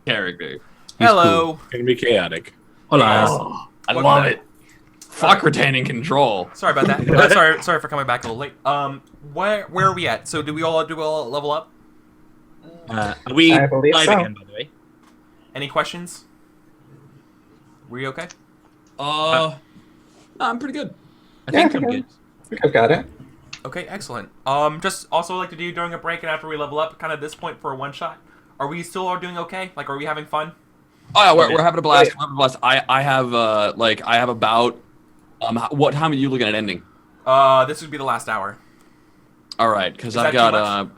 character. Hello. Cool. Gonna be chaotic. Hola. Oh, I love it. Fuck retaining control. Sorry about that. Sorry for coming back a little late. Where are we at? So do we all level up? Are we I believe live so. again, by the way? Any questions? Were you okay? No, I'm pretty good. I think I'm good. I think I've got it. Okay, excellent. Just also like to do during a break and after we level up, kind of this point for a one shot. Are we still all doing okay? Like, are we having fun? Oh yeah, we're having a blast. We're having a blast. I have about what time are you looking at ending? This would be the last hour. All right, because Is I've that got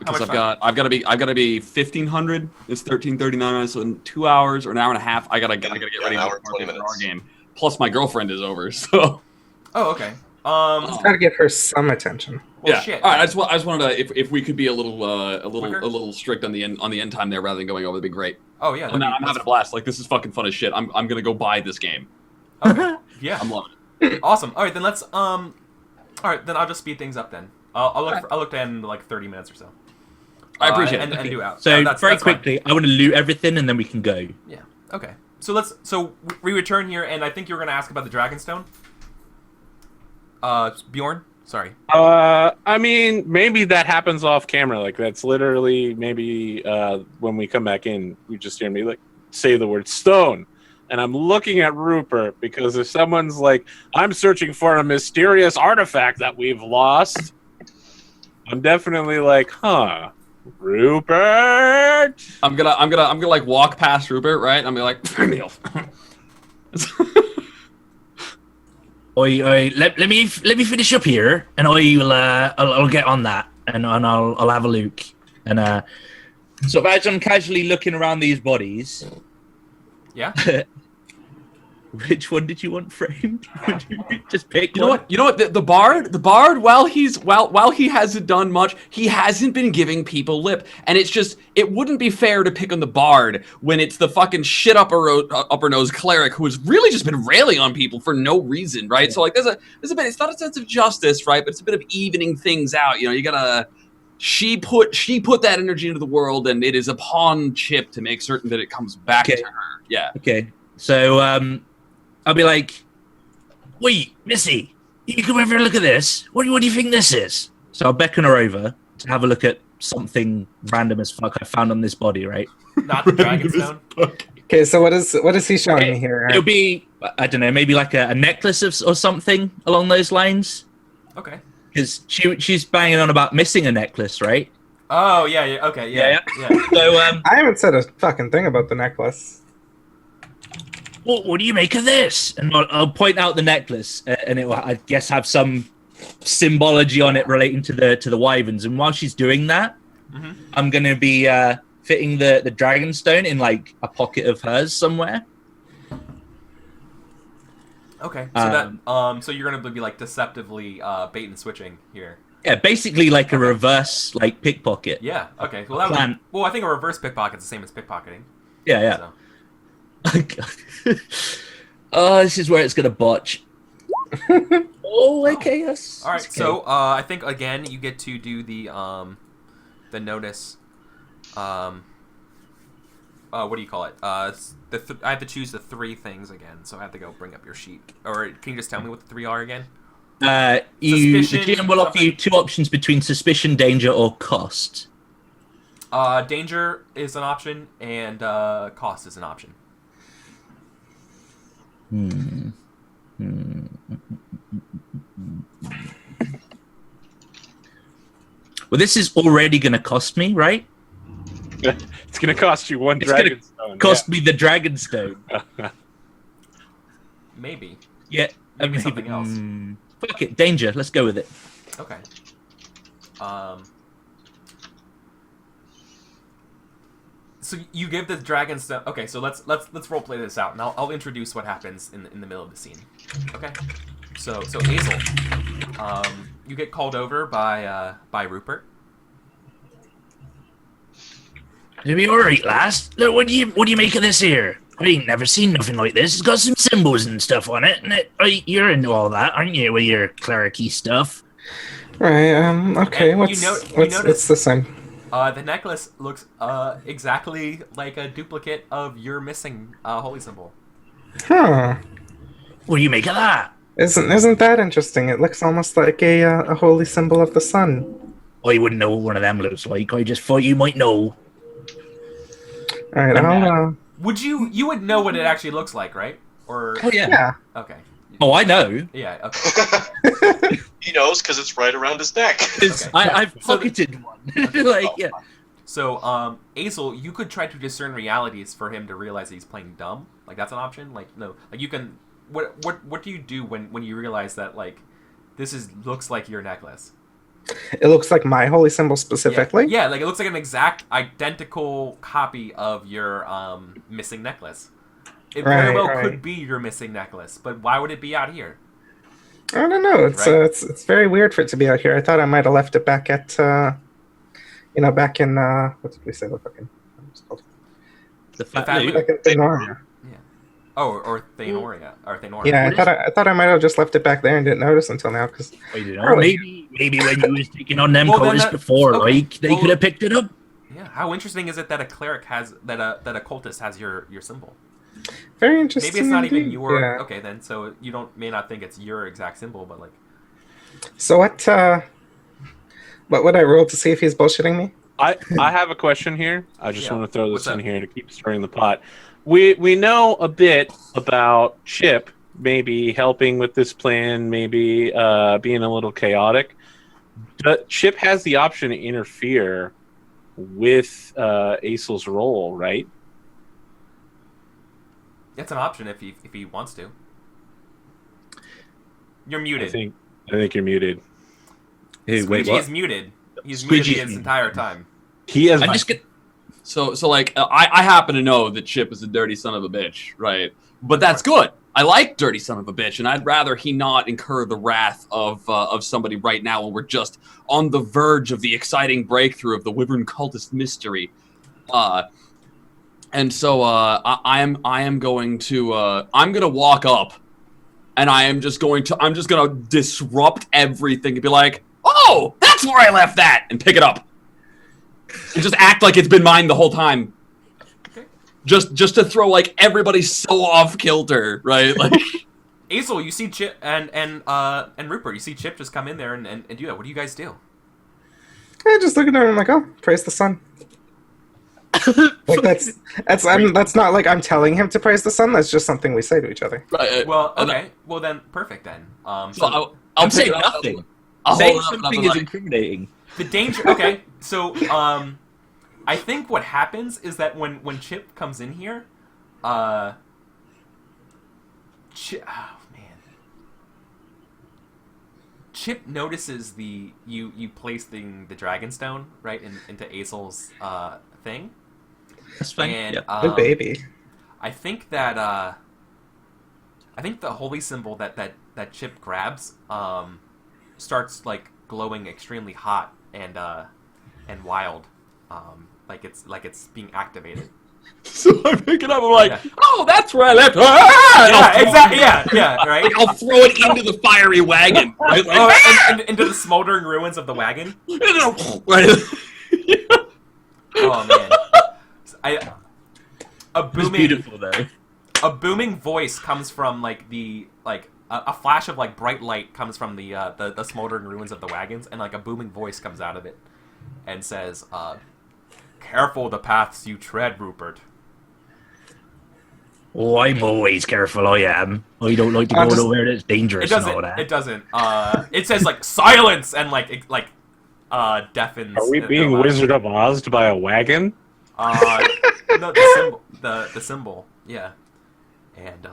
too much? I've got to be 1500. It's 1339. So in 2 hours or an hour and a half, I gotta get ready an hour and for 20 our minutes. game. Plus my girlfriend is over, so. Oh, okay. Gotta give her some attention. Well, Yeah. shit. All right. I just wanted to if we could be a little Quicker? strict on the end time there rather than going over, that'd be great. Oh yeah. I'm having a blast. Like this is fucking fun as shit. I'm gonna go buy this game. Okay. Yeah. I'm loving it. Awesome. All right, then let's All right, then I'll just speed things up then. I'll look to end like 30 minutes or so. I appreciate and, it. and do out. So that's very fine. quickly, I want to loot everything and then we can go. Yeah. Okay. So we return here, and I think you were gonna ask about the Dragonstone. Bjorn. Sorry. I mean, maybe that happens off camera. Like that's literally maybe when we come back in, we just hear me like say the word stone, and I'm looking at Rupert because if someone's like, "I'm searching for a mysterious artifact that we've lost," I'm definitely like, "Huh, Rupert." I'm gonna like walk past Rupert, right? I'm gonna be like, Neil. Let me finish up here, and I'll get on that, and I'll have a look. And so as I'm casually looking around these bodies, Yeah. which one did you want framed? Would you just pick You know one? what? You know what? The bard. While he hasn't done much, he hasn't been giving people lip, and it's just it wouldn't be fair to pick on the bard when it's the fucking shit upper nose cleric who has really just been railing on people for no reason, right? Yeah. So like there's a bit. It's not a sense of justice, right? But it's a bit of evening things out. You know, you gotta. She put that energy into the world, and it is upon Chip to make certain that it comes back to her. Yeah. Okay. So I'll be like, wait, Missy, you come over and look at this. What do you think this is? So I'll beckon her over to have a look at something random as fuck I found on this body, right? Not the Dragonstone. Okay, so what is he showing me here? It'll be, I don't know, maybe like a necklace or something along those lines. Okay. Because she's banging on about missing a necklace, right? Oh yeah. Okay. Yeah. So I haven't said a fucking thing about the necklace. what do you make of this? And I'll point out the necklace, and it will, I guess, have some symbology on it relating to the wyverns. And while she's doing that, I'm gonna be fitting the Dragonstone in like a pocket of hers somewhere. Okay. So so you're gonna be like deceptively bait and switching here. Yeah, basically like a reverse like pickpocket. Yeah. Okay. Well, I think a reverse pickpocket's the same as pickpocketing. Yeah. So. Oh, this is where it's gonna botch. Oh, okay, yes. All right, okay. so I think again you get to do the notice. What do you call it? I have to choose the three things again, so I have to go bring up your sheet. Or can you just tell me what the three are again? The GM will offer you two options between suspicion, danger, or cost. Danger is an option, and cost is an option. Well, this is already going to cost me, right? It's going to cost you one Dragonstone. Cost me the Dragonstone. Maybe. Yeah. Maybe something else. Fuck it, danger. Let's go with it. Okay. So you give the Dragonstone. Okay, so let's roleplay this out, and I'll introduce what happens in the middle of the scene. Okay. So Hazel, you get called over by Rupert. It'll be alright, lass. Look, what do you make of this here? I ain't never seen nothing like this. It's got some symbols and stuff on it, and you're into all that, aren't you, with your clericy stuff? Right. Okay. And What's the same? The necklace looks exactly like a duplicate of your missing holy symbol. Huh. What do you make of that? Isn't that interesting? It looks almost like a holy symbol of the sun. I wouldn't know what one of them looks like. I just thought you might know. All right, I'll. Would you would know what it actually looks like, right? Or Oh yeah. Yeah. okay. Oh, I know. Yeah. Okay. He knows because it's right around his neck. Okay. I've pocketed one. Like, yeah. So, Azel, you could try to discern realities for him to realize that he's playing dumb. Like that's an option. Like no, like you can. What do you do when you realize that like this looks like your necklace? It looks like my holy symbol specifically. Yeah, like it looks like an exact identical copy of your missing necklace. It very well could be your missing necklace, but why would it be out here? I don't know. It's very weird for it to be out here. I thought I might have left it back at back in what did we say the fucking what's it called? The fat loop. Back in Thanoria. Oh, or Thanora. Yeah, I thought I might have just left it back there and didn't notice until now because maybe when you was taking on them Well, colors before, okay. like they could have picked it up. Yeah, how interesting is it that a cleric has that a cultist has your symbol? very interesting. Maybe it's not even indeed. your. Yeah. Okay, then so you may not think it's your exact symbol, but like. So what would I roll to see if he's bullshitting me? I have a question here. I just want to throw this What's in up? here to keep stirring the pot. We know a bit about Chip maybe helping with this plan, maybe being a little chaotic. Chip has the option to interfere with Acel's role, right? It's an option if he wants to. You're I muted. think you're muted. Hey, wait, Squeegee what? is muted. He's Squeegee. muted this entire time. He has. I'm just gonna. So like I happen to know that Chip is a dirty son of a bitch, right? But that's good. I like dirty son of a bitch, and I'd rather he not incur the wrath of somebody right now when we're just on the verge of the exciting breakthrough of the Wyvern cultist mystery. And so I am going to I'm gonna walk up, and I'm just gonna disrupt everything and be like, oh, that's where I left that, and pick it up. And just act like it's been mine the whole time. Okay. Just to throw like everybody so off kilter, right? Like Azel, you see Chip and Rupert, you see Chip just come in there and do that. What do you guys do? I just look at him and I'm like, oh, praise the sun. Like that's not like I'm telling him to praise the sun. That's just something we say to each other. right, Well, okay. Well then, perfect then. so I'll say pick it up, nothing. I'll Saying hold it up and I'll something be is like, incriminating. the danger. Okay, so I think what happens is that when Chip comes in here, oh man, Chip notices you placing the Dragonstone right into Azel's thing. That's fine. And Yeah. Good baby. I think that I think the holy symbol that Chip grabs starts like glowing extremely hot and wild, like it's being activated. so I pick it up. I'm like, Yeah. oh, that's where I left. Ah! And I'll Yeah, throw exactly. it- Yeah, right. Like, I'll throw it into the fiery wagon. Right? Like, Oh, and into the smoldering ruins of the wagon. right? Oh man, a It was booming, beautiful though. a booming voice comes from a flash of like bright light comes from the smoldering ruins of the wagons, and like a booming voice comes out of it and says, "Careful the paths you tread, Rupert." Oh, I'm always careful. I am. I don't like to go nowhere that's It dangerous and all doesn't. that. It doesn't. It says like silence and deafens. Are we being Wizard of Oz by a wagon? No, the symbol. The symbol. Yeah, and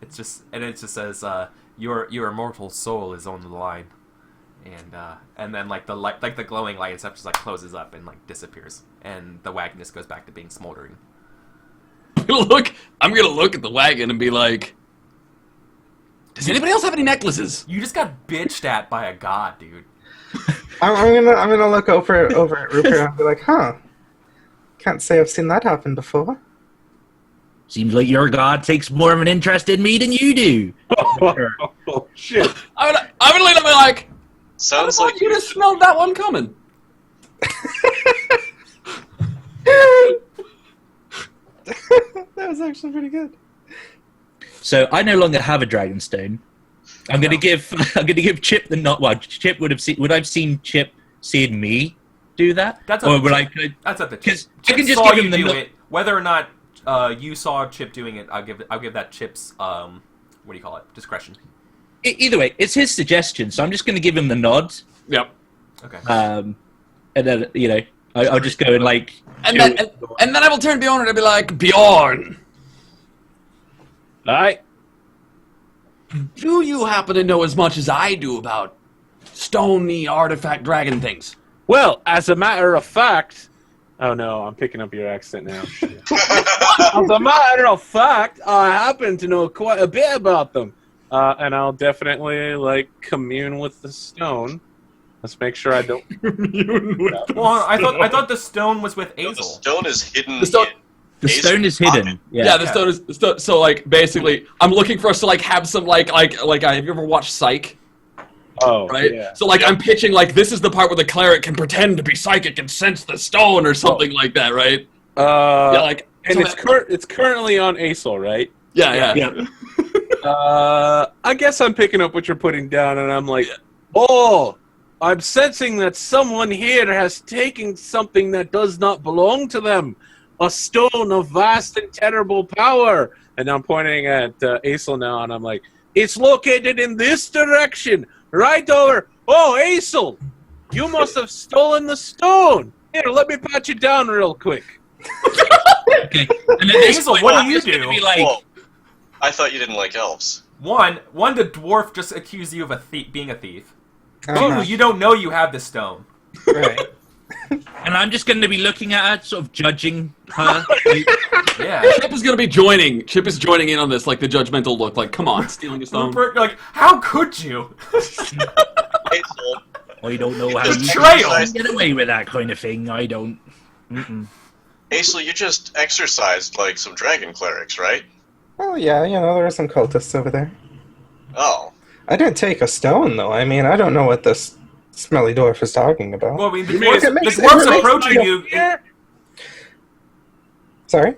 it just says your immortal soul is on the line, and then like the light, like the glowing light and stuff just like closes up and like disappears, and the wagon just goes back to being smoldering. I'm gonna look at the wagon and be like, does anybody else have any necklaces? You just got bitched at by a god, dude. I'm gonna look over at Rupert and I'll be like, huh. Can't say I've seen that happen before. Seems like your god takes more of an interest in me than you do. Oh shit! I'm gonna look at him and be like, I Sounds thought like you just smelled that one coming. That was actually pretty good. So I no longer have a Dragonstone. I'm gonna give Chip the not. Well, Chip would I've seen Chip seeing me do that? That's or up would to I? Chip. That's up to Chip. Because I Chip can just saw give you him the do no- it. Whether or not you saw Chip doing it, I'll give that Chip's what do you call it? Discretion. Either way, it's his suggestion, so I'm just gonna give him the nod. Yep. Okay. And then I'll just go and like. And then I will turn to Bjorn and be like, Bjorn, Alright. do you happen to know as much as I do about stony artifact dragon things? Well, as a matter of fact... Oh no, I'm picking up your accent now. As a matter of fact, I happen to know quite a bit about them. And I'll definitely, like, commune with the stone. Let's make sure I don't... Well, I thought the stone was with No, the Azel. stone is hidden. The stone- The stone is hidden. Yeah, the stone is so like basically. I'm looking for us to like have some like have you ever watched Psych? Oh, Right. yeah. So like I'm pitching like this is the part where the cleric can pretend to be psychic and sense the stone or something like that, right? Yeah, like And so it's currently on Azel, right? yeah. I guess I'm picking up what you're putting down, and I'm like, oh, I'm sensing that someone here has taken something that does not belong to them. A stone of vast and terrible power. And I'm pointing at Azel now, and I'm like, it's located in this direction, right over. Oh, Azel, you must have stolen the stone. Here, let me pat you down real quick. Okay. And then Hazel, what do you do? Be like, Whoa. I thought you didn't like elves. One, the dwarf just accused you of being a thief. Uh-huh. Two, you don't know you have the stone. Right. and I'm just going to be looking at her, sort of judging her. Yeah. Chip is gonna be joining. Chip is joining in on this, like the judgmental look. Like, come on, stealing a stone. Rupert, like, how could you? Hazel, I don't know how you Betrayal. can get away with that kind of thing. I don't. Hazel, you just exorcised like some dragon clerics, right? Well, yeah, there are some cultists over there. Oh. I didn't take a stone, though. I mean, I don't know what this smelly dwarf is talking about. Well, I mean, the You mean dwarf's, it makes- the dwarf's it makes approaching me- you. Sorry?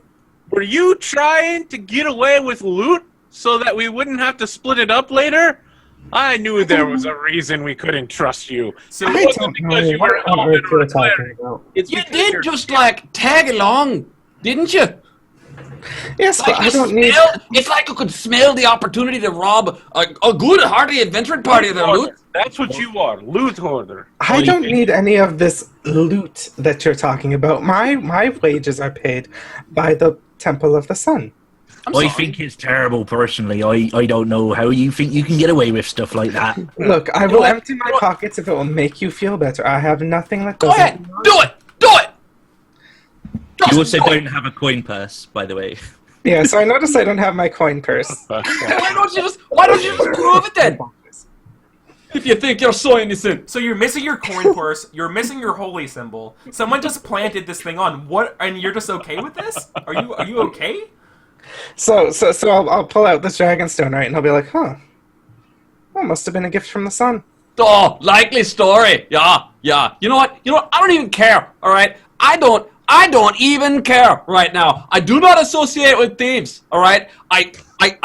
Were you trying to get away with loot so that we wouldn't have to split it up later? I knew there was a reason we couldn't trust you. So, I don't because know you what were on elven earth or you're a cleric. talking about. It's You because did you're- just like tag along, didn't you? Yes, but I don't need... It's like you could smell the opportunity to rob a good, hearty adventuring party of their loot. That's what you are, loot hoarder. I don't need any of this loot that you're talking about. My wages are paid by the Temple of the Sun. I think it's terrible, personally. I don't know how you think you can get away with stuff like that. Look, I will empty my pockets if it will make you feel better. I have nothing that Go doesn't... ahead, do it, do it. You also Just do it. don't have a coin purse, by the way. Yeah, so I noticed I don't have my coin purse. Why don't you just prove it then? If you think you're so innocent. So you're missing your coin purse. You're missing your holy symbol. Someone just planted this thing on. What? And you're just okay with this? Are you okay? So I'll pull out this dragonstone, right, and I'll be like, huh. That must have been a gift from the sun. Oh, likely story. Yeah. You know what? I don't even care. All right. I don't even care right now. I do not associate with thieves. All right. I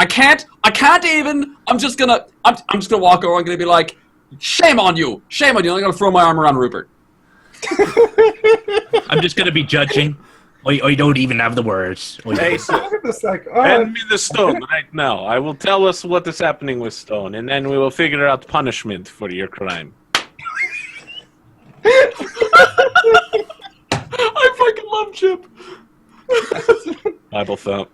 can't even. I'm just gonna walk over. I'm gonna be like, shame on you. I'm gonna throw my arm around Rupert. I'm just going to be judging. I don't even have the words. Hey, so Look at this, like, oh, hand me the stone right now. I will tell us what is happening with stone, and then we will figure out punishment for your crime. I fucking love Chip. Bible thump.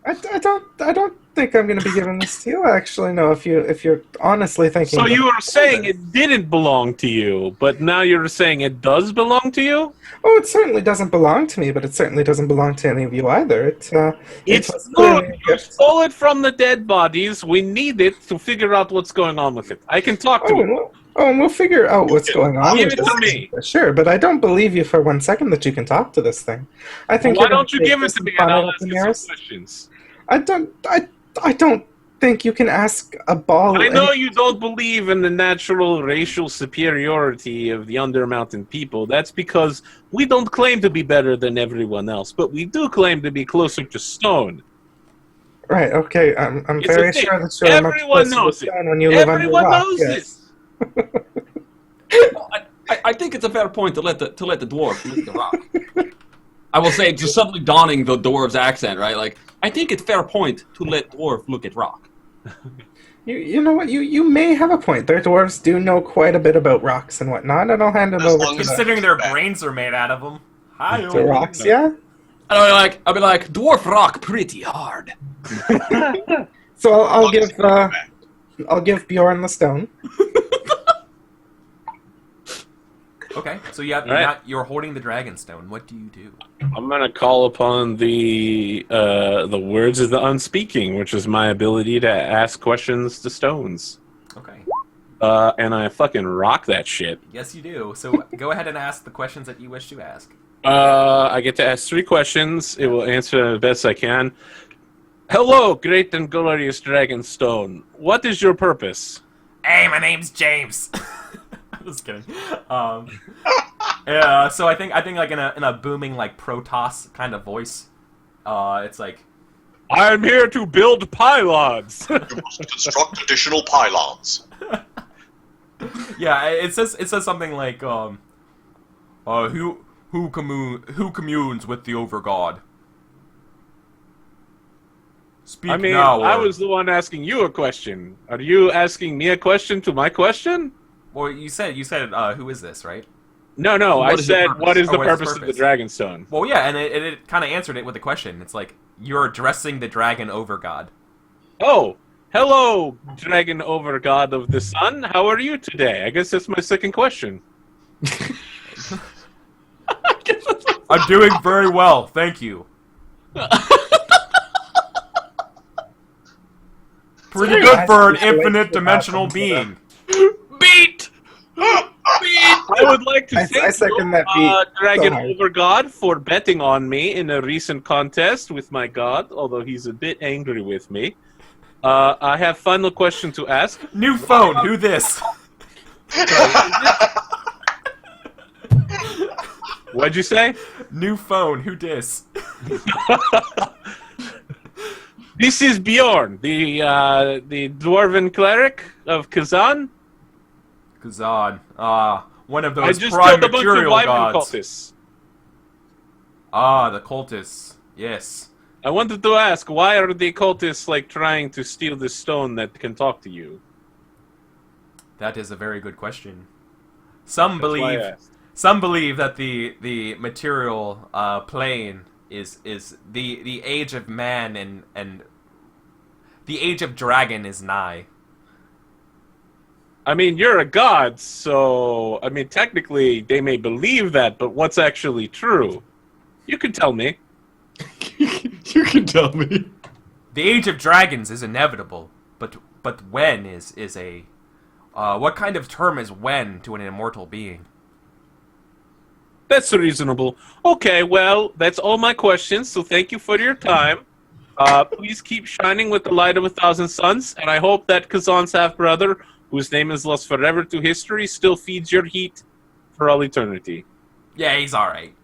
I don't think I'm gonna be giving this to you. Actually, no. If you're honestly thinking. So about you were saying it didn't belong to you, but now you're saying it does belong to you? Oh, it certainly doesn't belong to me, but it certainly doesn't belong to any of you either. It's was good. clearly a You gift. stole it from the dead bodies. We need it to figure out what's going on with it. I can talk to it. And we'll figure out what's going on. Give with it to this. me. Sure, but I don't believe you for 1 second that you can talk to this thing. I think. Why you're gonna don't you take give it this to and me find and out I'll what ask the you some nearest- questions? I don't think you can ask a ball? I know you don't believe in the natural racial superiority of the Undermountain people. That's because we don't claim to be better than everyone else, but we do claim to be closer to stone. Right. Okay. I'm It's very a thing. sure that you're Everyone much closer knows to it. stone when you live under a Everyone rock. knows Yes. Well, I think it's a fair point to let the dwarf lick the rock. I will say, just suddenly donning the dwarf's accent, right? Like, I think it's fair point to let dwarf look at rock. You know what? You may have a point. Their dwarves do know quite a bit about rocks and whatnot, and I'll hand it As over long to as- Considering their brains are made out of them. the rocks. Yeah. And I'll be like, dwarf rock pretty hard. So I'll As long as give you come back. I'll give Bjorn the stone. Okay, so you have, Right. you're holding the dragon stone. What do you do? I'm gonna call upon the words of the unspeaking, which is my ability to ask questions to stones. Okay. And I fucking rock that shit. Yes, you do. So go ahead and ask the questions that you wish to ask. I get to ask 3 questions. It will answer the best I can. Hello, great and glorious Dragonstone. What is your purpose? Hey, my name's James. I'm just kidding. Yeah. So I think like in a booming like Protoss kind of voice. It's like, I'm here to build pylons. You must construct additional pylons. yeah. It says something like who communes with the Overgod? Speak I mean, now. I or- was the one asking you a question. Are you asking me a question to my question? Well, you said who is this, right? No, I What is the said, purpose? what is Oh, the what is the purpose of the purpose? Dragonstone? Well, yeah, and it kind of answered it with a question. It's like, you're addressing the dragon Overgod. Oh, hello, Dragon Overgod of the Sun. How are you today? I guess that's my second question. I'm doing very well, thank you. Pretty good for an infinite dimensional being. Beat! I would like to I thank second you, that beat. Dragon So hard. Overgod, for betting on me in a recent contest with my god, although he's a bit angry with me. I have final question to ask. New phone, who this? What'd you say? New phone, who dis? This is Bjorn, the dwarven cleric of Kazan. Kazan. One of I those just prime killed a bunch of material wyvern gods. cultists. The cultists. Yes. I wanted to ask, why are the cultists like trying to steal this stone that can talk to you? That is a very good question. Some That's why I believe asked. Some believe that the material plane is the age of man and the age of dragon is nigh. I mean, you're a god, so I mean, technically they may believe that, but what's actually true? You can tell me. You can tell me. The age of dragons is inevitable, but when is a what kind of term is when to an immortal being? That's reasonable. Okay, well, that's all my questions, so thank you for your time. Please keep shining with the light of 1,000 suns, and I hope that Kazan's half-brother, whose name is lost forever to history, still feeds your heat for all eternity. Yeah, he's alright.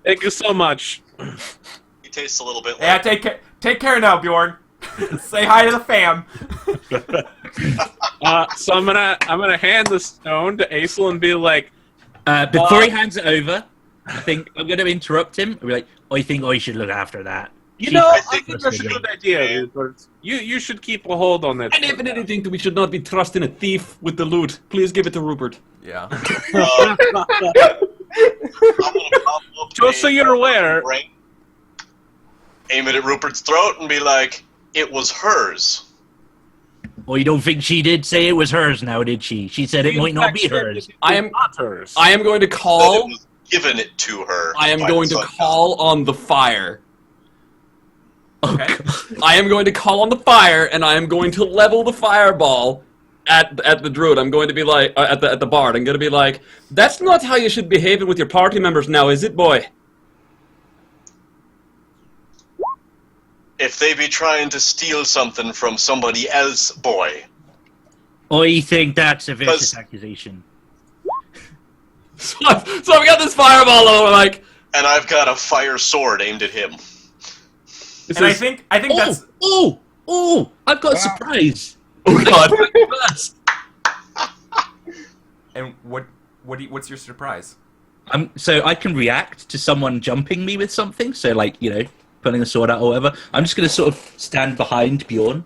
Thank you so much. He tastes a little bit Yeah, like... take care now, Bjorn. Say hi to the fam. So I'm gonna hand the stone to Aesel and be like, Before he hands it over, I think I'm going to interrupt him. I'll be like, I think I should look after that. you know, I think think that's a good idea, Rupert. You should keep a hold on that. And if anything, we should not be trusting a thief with the loot. Please give it to Rupert. Yeah. I'm gonna pop up Just so a you're aware, brain, aim it at Rupert's throat and be like, it was hers. Oh, you don't think she did say it was hers now, did she? She said it might not be hers. I am- not hers. I am going to That call. it was given it to her. I am by going the to sun call on the fire. Okay. I am going to call on the fire, and I am going to level the fireball at the druid. I'm going to be like at the bard. I'm going to be like, that's not how you should be behaving with your party members now, is it, boy? if they be trying to steal something from somebody else, boy. Or you think that's a vicious 'Cause- accusation? So we got this fireball over, like. And I've got a fire sword aimed at him. And I think that's Oh! I've got a surprise. Oh god. and what's your surprise? So I can react to someone jumping me with something. So like, you know, pulling a sword out or whatever. I'm just going to sort of stand behind Bjorn.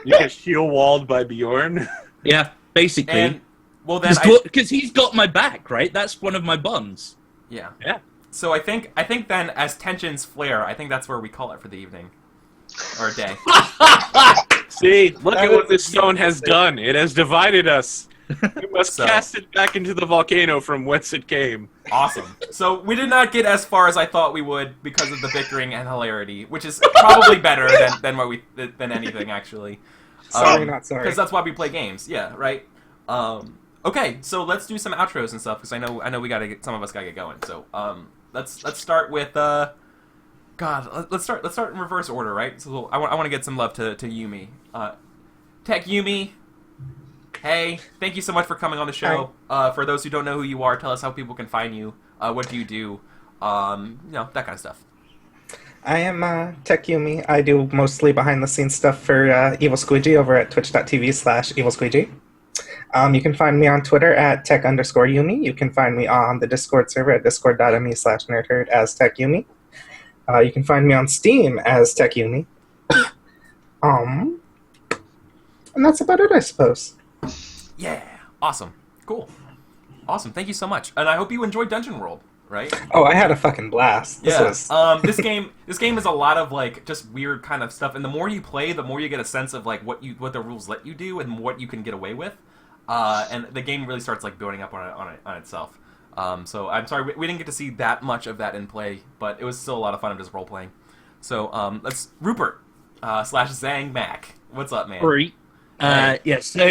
You get shield walled by Bjorn. Yeah, basically. And well then Because he's got my back, right? That's one of my bonds. yeah. Yeah. So I think then as tensions flare, I think that's where we call it for the evening or day. See, look at what this stone has done. It has divided us. We must So- cast it back into the volcano from whence it came. Awesome. So we did not get as far as I thought we would because of the bickering and hilarity, which is probably better than anything actually. Sorry, not sorry. Because that's why we play games. Yeah, right. Okay, so let's do some outros and stuff because I know we gotta get some of us gotta get going. So let's start with let's start in reverse order, right? So I want to get some love to Yumi. Tech Yumi. Hey, thank you so much for coming on the show. For those who don't know who you are, tell us how people can find you. What do you do? That kind of stuff. I am Tech Yumi. I do mostly behind-the-scenes stuff for Evil Squeegee over at twitch.tv/Evil Squeegee. You can find me on Twitter at tech_Yumi. You can find me on the Discord server at discord.me/nerdherd as Tech Yumi. You can find me on Steam as Tech Yumi. And that's about it, I suppose. Yeah, awesome, cool, awesome. Thank you so much, and I hope you enjoyed Dungeon World. Right? Oh, I had a fucking blast. Yeah. This This game is a lot of like just weird kind of stuff, and the more you play, the more you get a sense of like what the rules let you do and what you can get away with. And the game really starts like building up on itself. So I'm sorry we didn't get to see that much of that in play, but it was still a lot of fun of just role playing. So let's Rupert / Zang Mac. What's up, man? Right. Yeah. So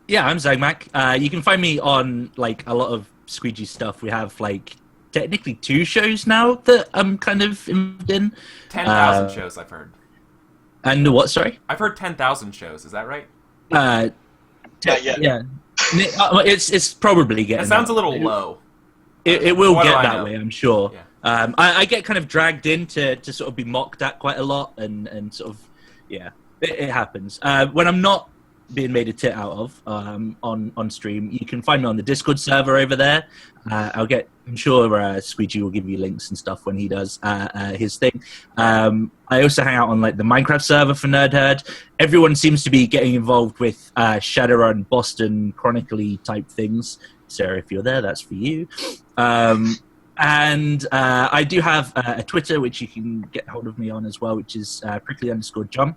yeah, I'm Zang Mac. You can find me on like a lot of Squeegee stuff. We have like technically 2 shows now that I'm kind of involved in. 10,000 shows I've heard. And what? Sorry. I've heard 10,000 shows. Is that right? Not yet. Yeah. It's probably getting. That sounds a there. little low. It will What do get I that know? way, I'm sure. Yeah. I get kind of dragged in to sort of be mocked at quite a lot, and sort of, yeah, it happens. When I'm not being made a tit out of on stream, you can find me on the Discord server over there. I'm sure Squeegee will give you links and stuff when he does his thing. I also hang out on like the Minecraft server for Nerd Herd. Everyone seems to be getting involved with Shadowrun, Boston, Chronically type things. Sarah, if you're there, that's for you. And I do have a Twitter, which you can get hold of me on as well, which is prickly_John.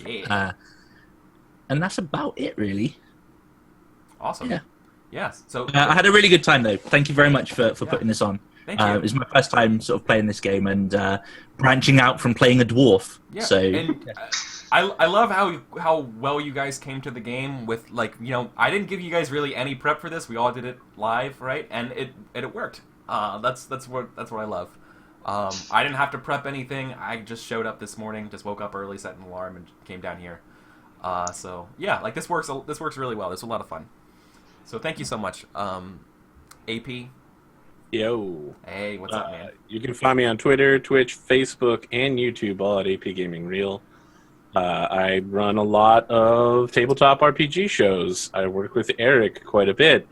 Yeah. And that's about it, really. Awesome. Yeah. Yes. So I had a really good time, though. Thank you very much for putting this on. Thank you. It was my first time sort of playing this game and branching out from playing a dwarf. Yeah, So and I love how well you guys came to the game with like I didn't give you guys really any prep for this. We all did it live, right? And it worked. That's what I love. I didn't have to prep anything. I just showed up this morning, just woke up early, set an alarm, and came down here. So yeah, like this works really well. It's a lot of fun. So thank you so much, AP. Yo. Hey, what's up, man? You can find me on Twitter, Twitch, Facebook, and YouTube, all at AP Gaming Real. I run a lot of tabletop RPG shows. I work with Eric quite a bit.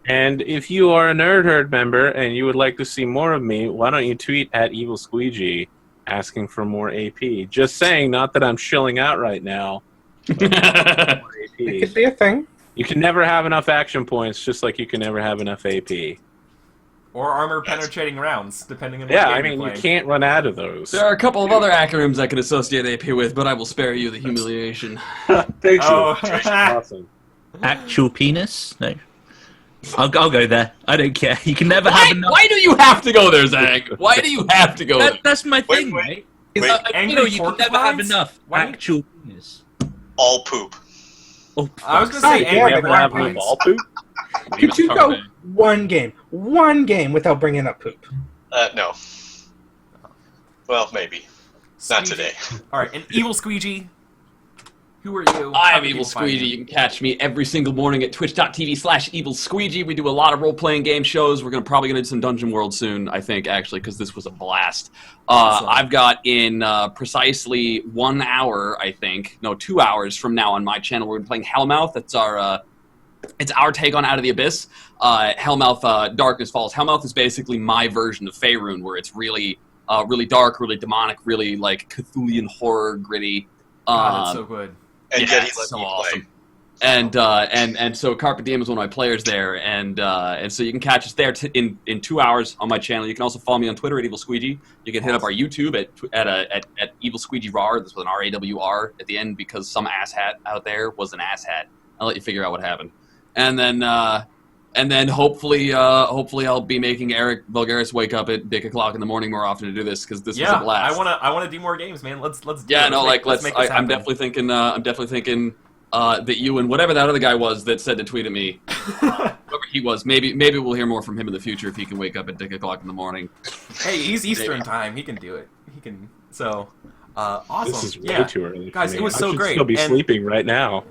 And if you are a Nerd Herd member and you would like to see more of me, why don't you tweet at Evil Squeegee asking for more AP? Just saying, not that I'm shilling out right now. But more It AP. could be a thing. You can never have enough action points, just like you can never have enough AP. Or armor penetrating rounds, depending on what Yeah, game I you're mean, you playing. can't run out of those. There are a couple of other acronyms I can associate AP with, but I will spare you the humiliation. Thanks. Oh. Awesome. actual penis? No. I'll go there. I don't care. You can never have enough. Why do you have to go there, Zach? Why do you have to go there? That's my Wait, thing, wait, mate. wait. Angry You can never have porcupines? enough Why? actual penis. All poop. Oh, I was gonna Oh, say yeah, angry never Have porcupines. enough ball poop? Could you go one game without bringing up poop? No. Well, maybe. Not Squeegee. today. All right, and Evil Squeegee. Who are you? How I'm can Evil people find Squeegee. You can catch me every single morning at twitch.tv/Evil Squeegee. We do a lot of role-playing game shows. We're probably gonna do some Dungeon World soon, I think, actually, because this was a blast. Awesome. I've got in precisely 1 hour, I think, no, 2 hours from now on my channel, we're playing Hellmouth. It's our take on Out of the Abyss. Hellmouth, Darkness Falls. Hellmouth is basically my version of Faerun, where it's really dark, really demonic, really like Cthulhian horror, gritty. God, that's so good. And Yeah, yet he it's let so me awesome. play. And so Carpe Diem is one of my players there, and so you can catch us there in 2 hours on my channel. You can also follow me on Twitter at Evil Squeegee. You can hit up our YouTube at Evil Squeegee Rawr. This was an RAWR at the end because some asshat out there was an asshat. I'll let you figure out what happened, and then hopefully I'll be making EricVulgaris wake up at dick o'clock in the morning more often to do this because this was a blast. I wanna do more games, man. Let's do Yeah, it. no, Let's let's. make this I'm happen. definitely thinking that you and whatever that other guy was that said to tweet at me, whoever he was, maybe we'll hear more from him in the future if he can wake up at dick o'clock in the morning. Hey, he's Eastern time. He can do it. He can. So, awesome. This is way yeah. too early, Guys. for me. It was I so should great. Still be And- sleeping right now.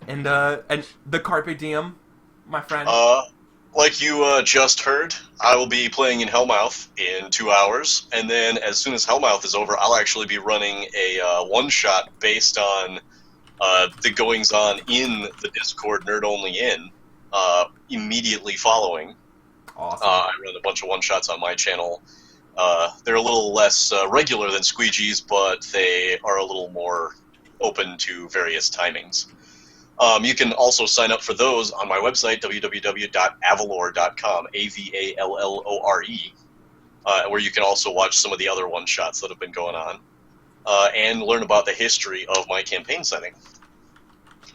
And the Carpe Diem, my friend. Like you just heard, I will be playing in Hellmouth in 2 hours, and then as soon as Hellmouth is over, I'll actually be running a one-shot based on the goings-on in the Discord Nerd Only In immediately following. Awesome. I run a bunch of one-shots on my channel. They're a little less regular than Squeegee's, but they are a little more open to various timings. You can also sign up for those on my website, www.avalore.com, AVALLORE, where you can also watch some of the other one-shots that have been going on, and learn about the history of my campaign setting.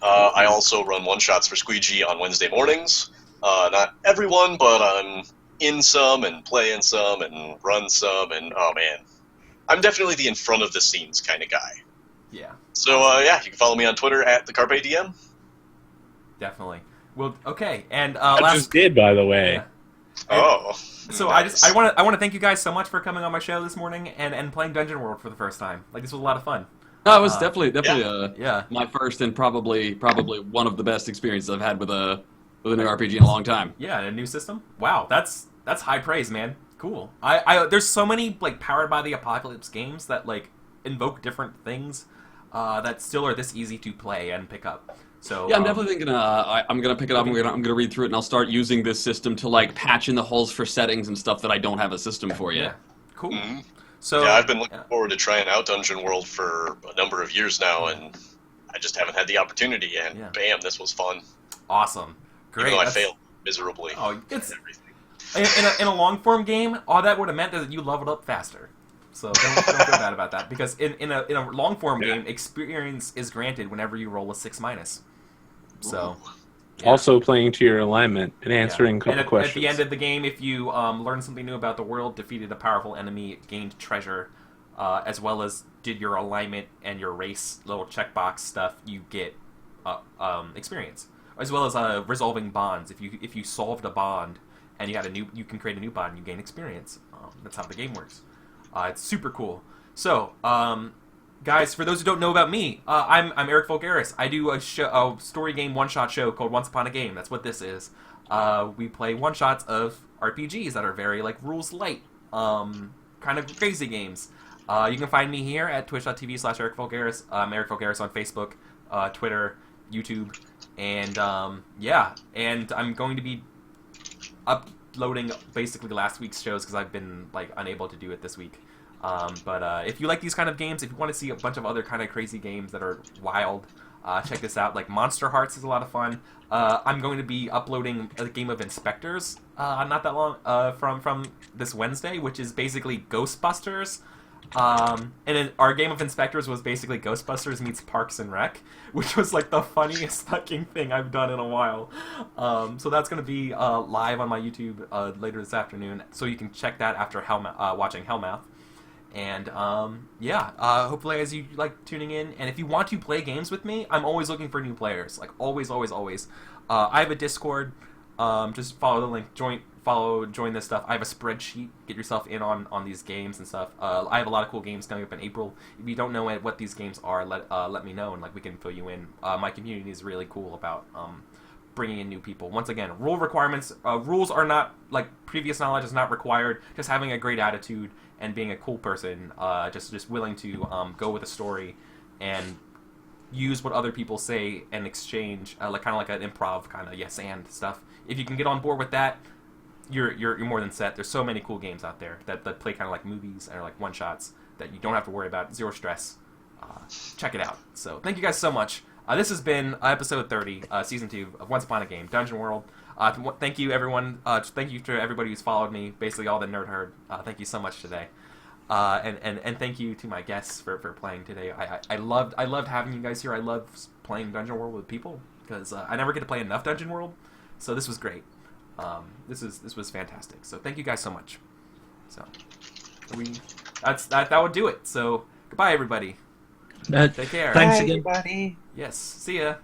I also run one-shots for Squeegee on Wednesday mornings. Not everyone, but I'm in some and play in some and run some, and oh man. I'm definitely the in-front-of-the-scenes kind of guy. Yeah. So, yeah, you can follow me on Twitter at the Carpe Diem. Definitely. Well, okay, and I last. just did, by the way. Yeah. Oh. So nice. I want to thank you guys so much for coming on my show this morning and playing Dungeon World for the first time. Like, this was a lot of fun. No, it was definitely Yeah. my first and probably one of the best experiences I've had with a new RPG in a long time. Yeah, and a new system. Wow, that's high praise, man. Cool. There's so many like Powered by the Apocalypse games that like invoke different things that still are this easy to play and pick up. So Yeah, I'm definitely thinking I'm gonna pick it up. I'm gonna read through it, and I'll start using this system to like patch in the holes for settings and stuff that I don't have a system for yeah, yet. cool. Mhm. So Yeah, I've been looking forward to trying out Dungeon World for a number of years now, and I just haven't had the opportunity, and Yeah. bam, this was fun. Awesome. Great. Even though I That's- failed miserably. Oh, it's Everything. in a long form game. All that would have meant is that you leveled up faster. So don't feel bad about that, because in a long form Yeah. game, experience is granted whenever you roll a 6-. So. Yeah. Also playing to your alignment and answering a couple And at questions. the end of the game, if you learned something new about the world, defeated a powerful enemy, gained treasure, as well as did your alignment and your race little checkbox stuff, you get experience, as well as resolving bonds. If you solved a bond and you can create a new bond, and you gain experience. That's how the game works. It's super cool. So, guys, for those who don't know about me, I'm EricVulgaris. I do a story game one-shot show called Once Upon a Game. That's what this is. We play one-shots of RPGs that are very, like, rules light, kind of crazy games. You can find me here at twitch.tv/EricVulgaris. I'm EricVulgaris on Facebook, Twitter, YouTube, and, yeah. And I'm going to be uploading basically last week's shows because I've been, like, unable to do it this week. But if you like these kind of games, if you want to see a bunch of other kind of crazy games that are wild, check this out. Like Monster Hearts is a lot of fun. I'm going to be uploading a game of Inspectors not that long from this Wednesday, which is basically Ghostbusters. And then our game of Inspectors was basically Ghostbusters meets Parks and Rec, which was like the funniest fucking thing I've done in a while. So that's going to be live on my YouTube later this afternoon, so you can check that after watching Hellmouth. And, yeah, hopefully as you like tuning in, and if you want to play games with me, I'm always looking for new players, like always, always, always. I have a Discord, just follow the link, join this stuff. I have a spreadsheet. Get yourself in on these games and stuff. I have a lot of cool games coming up in April. If you don't know what these games are, let me know, and like we can fill you in. My community is really cool about bringing in new people. Once again, rule requirements. Rules are not, like, previous knowledge is not required. Just having a great attitude and being a cool person. Just willing to go with a story and use what other people say and exchange, kind of like an improv kind of yes and stuff. If you can get on board with that, you're more than set. There's so many cool games out there that play kind of like movies and are like one shots that you don't have to worry about. Zero stress. Check it out. So thank you guys so much. This has been episode 30, season 2 of Once Upon a Game, Dungeon World. Thank you, everyone. Thank you to everybody who's followed me, basically all the nerd herd. Thank you so much today. And thank you to my guests for playing today. I loved having you guys here. I love playing Dungeon World with people because I never get to play enough Dungeon World, so this was great. This was fantastic. So thank you guys so much. So that would do it. So goodbye, everybody. Take care. Thanks Bye, again. everybody. Yes. See ya.